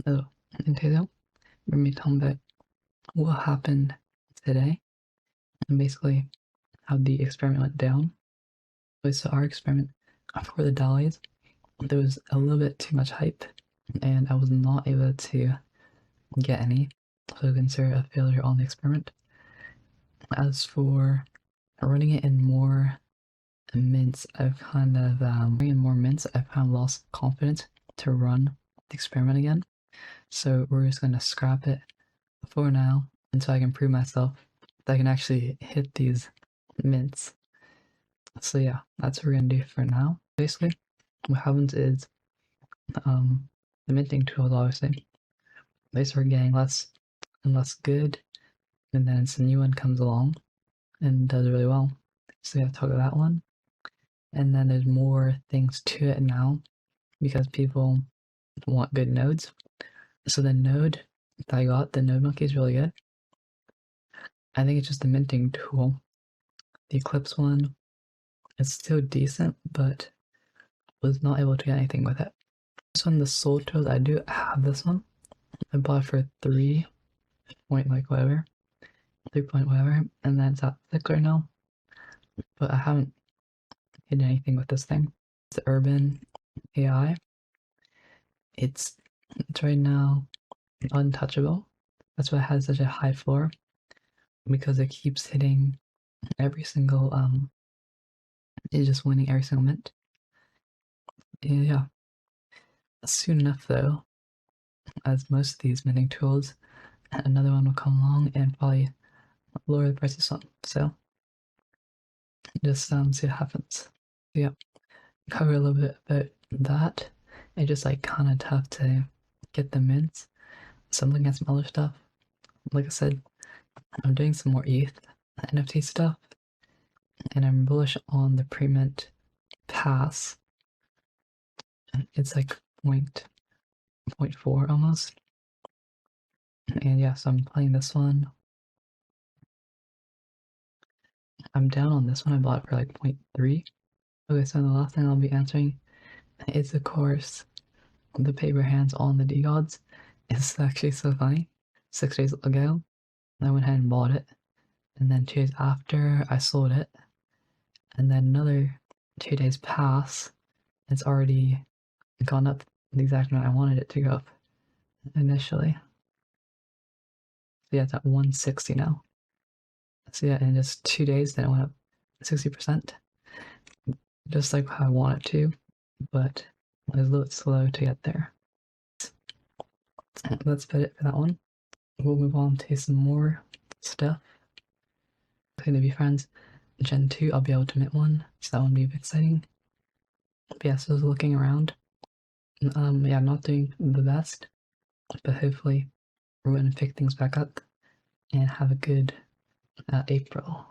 Oh, Nintendo, let me tell about what happened today and basically how the experiment went down. So our experiment for the dollies, there was a little bit too much hype and I was not able to get any, so consider a failure on the experiment. As for running it in more mints, I've kind of lost confidence to run the experiment again. So we're just gonna scrap it for now until I can prove myself that I can actually hit these mints. So yeah, that's what we're gonna do for now. Basically, what happens is the minting tools obviously they start getting less and less good, and then some new one comes along and does really well. So we have to talk about that one. And then there's more things to it now because people want good nodes. So the node that I got, the node monkey is really good. I think it's just the minting tool. The Eclipse one, it's still decent, but was not able to get anything with it. This one, the Soul Toad, I do have this one. I bought it for 3 point like whatever, 3 point whatever, and then it's at thick right now. But I haven't hit anything with this thing. It's the Urban AI. It's right now untouchable. That's why it has such a high floor, because it keeps hitting every single it's just winning every single mint. Yeah. Soon enough though, as most of these minting tools, another one will come along and probably lower the price of some. So just see what happens. Yeah. Cover a little bit about that. It's just like kind of tough to get the mints. So I'm looking at some other stuff. Like I said, I'm doing some more ETH NFT stuff, and I'm bullish on the pre-mint pass. It's like 0.4 almost. And yeah, so I'm playing this one. I'm down on this one. I bought it for like 0.3. Okay, so the last thing I'll be answering is, of course, the paper hands on the DeGods. It's actually so funny. 6 days ago, I went ahead and bought it. And then 2 days after, I sold it. And then another 2 days pass, it's already gone up the exact amount I wanted it to go up initially. So yeah, it's at 160 now. So yeah, in just 2 days, then it went up 60%. Just like how I want it to, but it was a little slow to get there. That's about it for that one. We'll move on to some more stuff. It's gonna be friends. Gen 2, I'll be able to mint one, so that one will be exciting. But yeah, so I was looking around. Yeah, I'm not doing the best, but hopefully we're gonna pick things back up and have a good April.